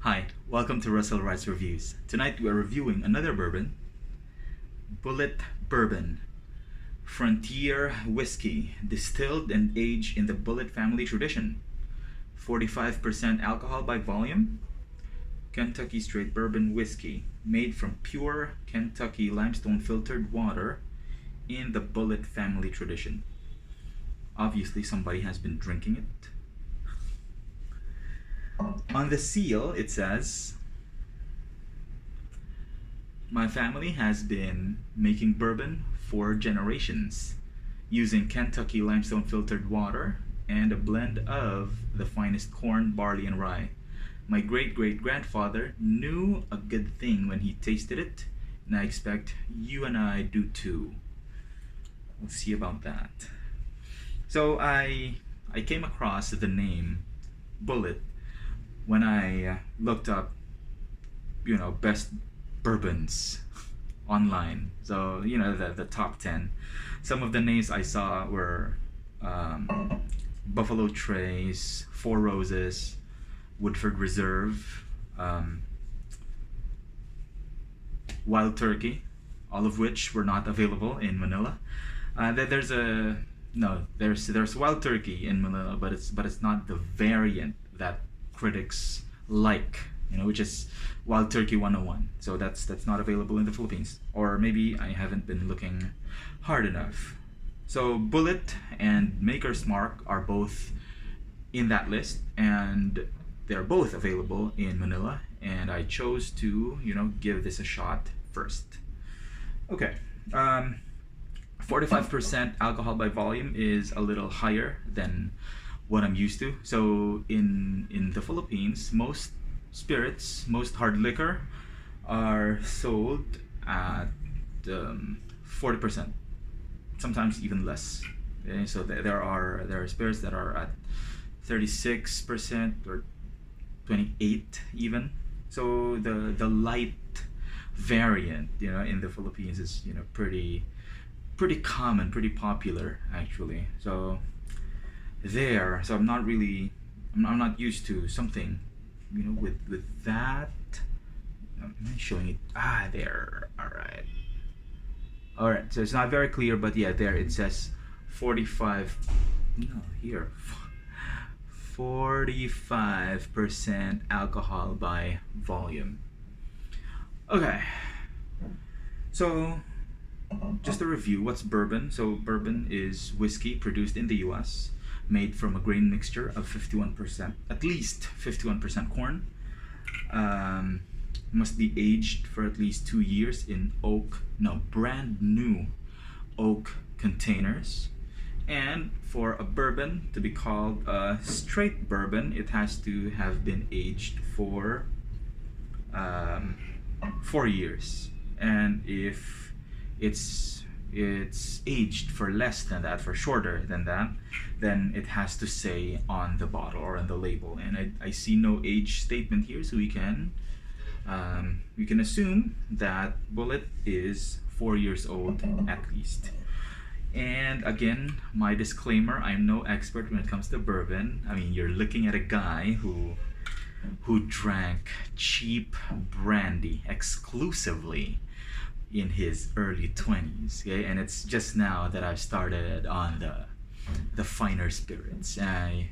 Hi, welcome to Russell Rice Reviews. Tonight we are reviewing another bourbon, Bulleit Bourbon, Frontier Whiskey, distilled and aged in the Bulleit family tradition. 45% alcohol by volume, Kentucky straight bourbon whiskey, made from pure Kentucky limestone filtered water in the Bulleit family tradition. Obviously somebody has been drinking it. On the seal, it says, "My family has been making bourbon for generations, using Kentucky limestone filtered water and a blend of the finest corn, barley, and rye. My great-great-grandfather knew a good thing when he tasted it, and I expect you and I do too." We'll see about that. So I came across the name Bulleit when I looked up, best bourbons online. So, the top 10. Some of the names I saw were Buffalo Trace, Four Roses, Woodford Reserve, Wild Turkey, all of which were not available in Manila. There's Wild Turkey in Manila, but it's not the variant that critics like, which is Wild Turkey 101. So that's not available in the Philippines, or maybe I haven't been looking hard enough. So Bulleit and Maker's Mark are both in that list, and they're both available in Manila, and I chose to give this a shot first. Okay. 45% alcohol by volume is a little higher than what I'm used to. So in the Philippines, most spirits, most hard liquor are sold at 40%, sometimes even less. Okay? So there are spirits that are at 36% or 28 even. So the light variant, in the Philippines is pretty common, pretty popular actually. So I'm not used to something, with that. Am I showing it? There. All right. So it's not very clear, but yeah, there it says 45. No, here. 45% alcohol by volume. Okay. So just a review, what's bourbon? So bourbon is whiskey produced in the US, made from a grain mixture of 51%, at least 51% corn. Must be aged for at least 2 years in brand new oak containers. And for a bourbon to be called a straight bourbon, it has to have been aged for 4 years. And if it's aged for less than that, for shorter than that, then it has to say on the bottle or on the label. And I see no age statement here, so we can assume that Bulleit is 4 years old at least. And again, my disclaimer, I'm no expert when it comes to bourbon. I mean, you're looking at a guy who drank cheap brandy exclusively in his early 20s, okay? And it's just now that I've started on the finer spirits. I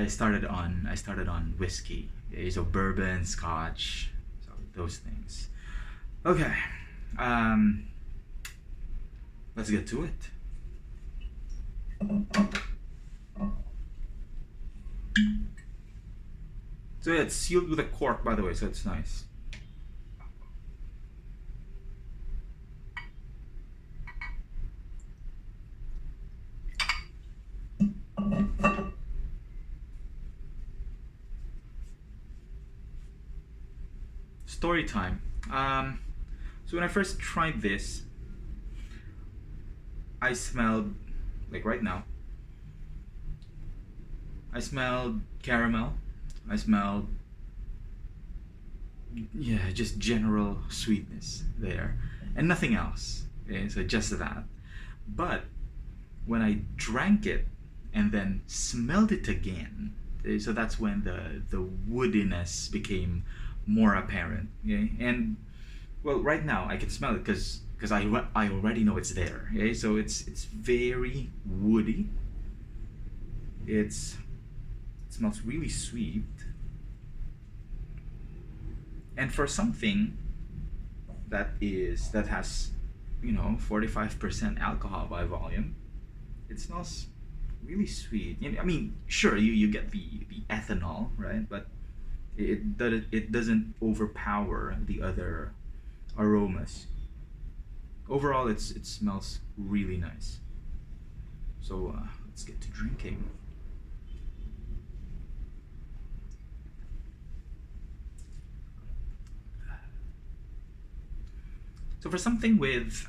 started on whiskey, okay? So bourbon, scotch, so those things. Okay, let's get to it. So yeah, it's sealed with a cork, by the way, so it's nice. Story time. So when I first tried this, I smelled, like right now, I smelled caramel. I smelled, just general sweetness there, and nothing else. Okay, so just that. But when I drank it and then smelled it again, So that's when the woodiness became more apparent. Okay, and well, right now I can smell it because I already know it's there. Okay, so it's very woody. It smells really sweet, and for something that has 45% alcohol by volume, it smells really sweet. I mean, sure, you get the ethanol, right? But it doesn't overpower the other aromas. Overall, it smells really nice. So let's get to drinking. So for something with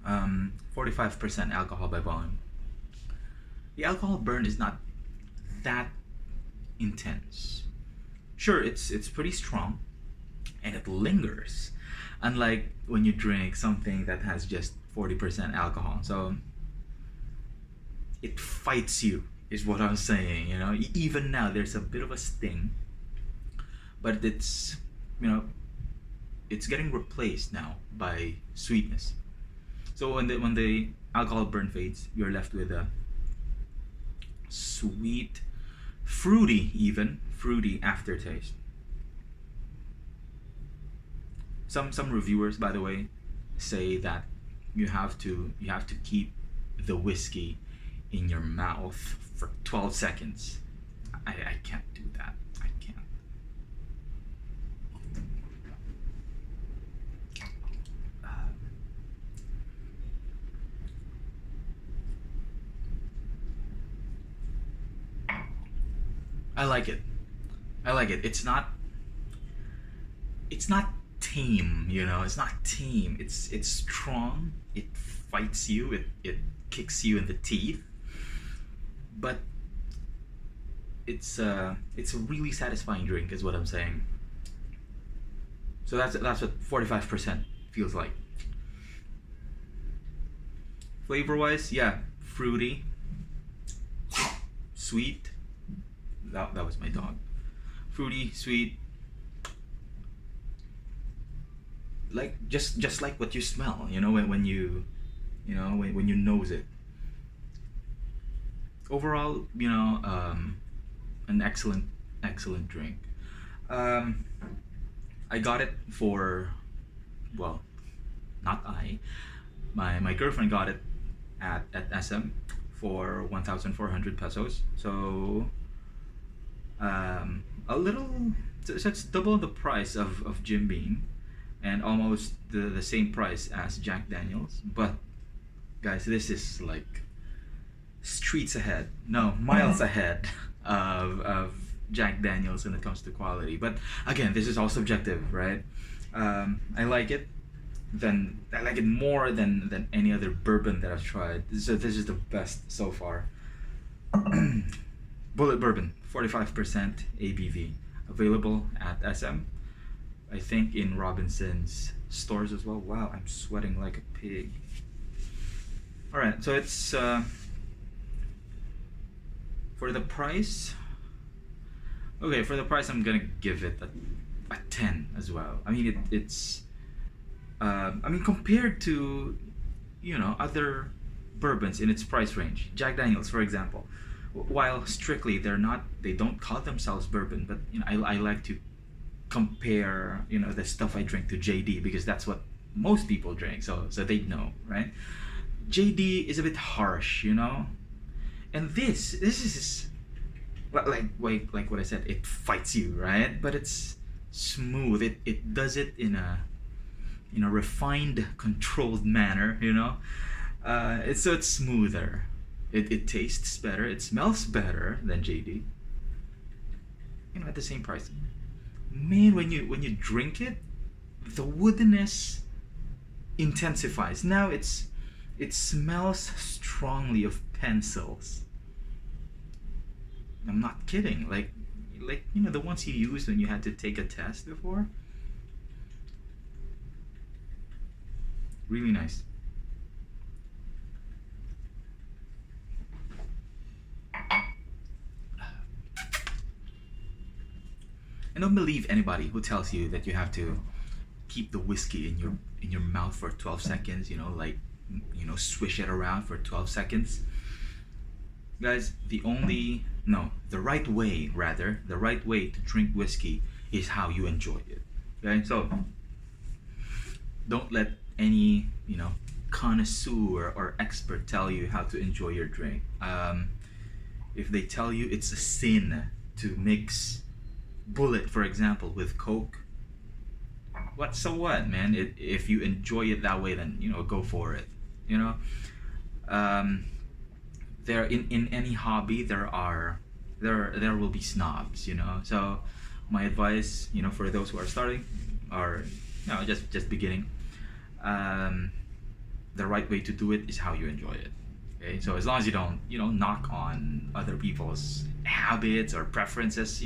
45% alcohol by volume, the alcohol burn is not that intense. Sure, it's pretty strong, and it lingers, unlike when you drink something that has just 40% alcohol. So it fights you, is what I'm saying. Even now there's a bit of a sting, but it's getting replaced now by sweetness. So when the alcohol burn fades, you're left with a sweet, fruity aftertaste. Some reviewers, by the way, say that you have to keep the whiskey in your mouth for 12 seconds. I can't do that. I can't. I like it. I like it. It's not tame, It's not tame. It's strong. It fights you. It kicks you in the teeth. But it's a really satisfying drink, is what I'm saying. So that's what 45% feels like. Flavor wise, yeah, fruity, sweet. That was my dog. Fruity, sweet, like just like what you smell. When you when you nose it. Overall, an excellent drink. I got it for, well, not I. My girlfriend got it at SM for 1,400 pesos. So a little, so it's double the price of Jim Beam, and almost the same price as Jack Daniels. But guys, this is like streets ahead, no, miles ahead of Jack Daniels when it comes to quality. But again, this is all subjective, right? I like it. Then I like it more than any other bourbon that I've tried. So this is the best so far. Bulleit Bourbon, 45% ABV, available at SM. I think in Robinson's stores as well. Wow, I'm sweating like a pig. All right, so it's for the price. Okay, for the price, I'm gonna give it a 10 as well. I mean, it's compared to other bourbons in its price range, Jack Daniels, for example. While strictly they don't call themselves bourbon, but I like to compare the stuff I drink to JD, because that's what most people drink, so they know, right? JD is a bit harsh, and this is like what I said, it fights you, right? But it's smooth. It does it in a refined, controlled manner, it's smoother. It tastes better. It smells better than JD. At the same price. Man, when you drink it, the woodiness intensifies. Now it smells strongly of pencils. I'm not kidding. Like the ones you used when you had to take a test before. Really nice. And don't believe anybody who tells you that you have to keep the whiskey in your mouth for 12 seconds, like swish it around for 12 seconds. Guys, the right way, rather, the right way to drink whiskey is how you enjoy it. Okay? So don't let any, connoisseur or expert tell you how to enjoy your drink. If they tell you it's a sin to mix Bulleit, for example, with Coke, so what, man? If you enjoy it that way, then go for it. There in any hobby there will be snobs. So my advice, for those who are starting or just beginning, the right way to do it is how you enjoy it. Okay, so as long as you don't knock on other people's habits or preferences,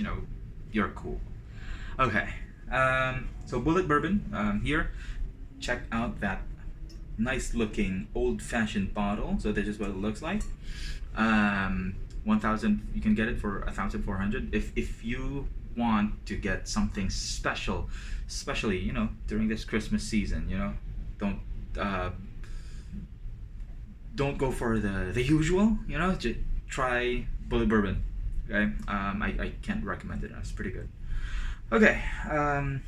you're cool. Okay, so Bulleit Bourbon here. Check out that nice looking old-fashioned bottle. So this is what it looks like. 1,000, you can get it for 1,400. If you want to get something special, especially during this Christmas season, don't go for the usual. Just try Bulleit Bourbon. Okay, I can't recommend it. It's pretty good. Okay, so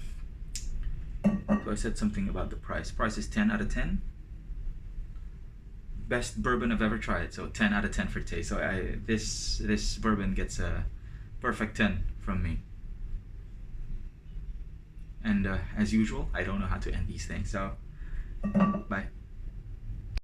I said something about the price. Price is 10 out of 10. Best bourbon I've ever tried, so 10 out of 10 for taste. So this bourbon gets a perfect 10 from me. And as usual, I don't know how to end these things, so bye.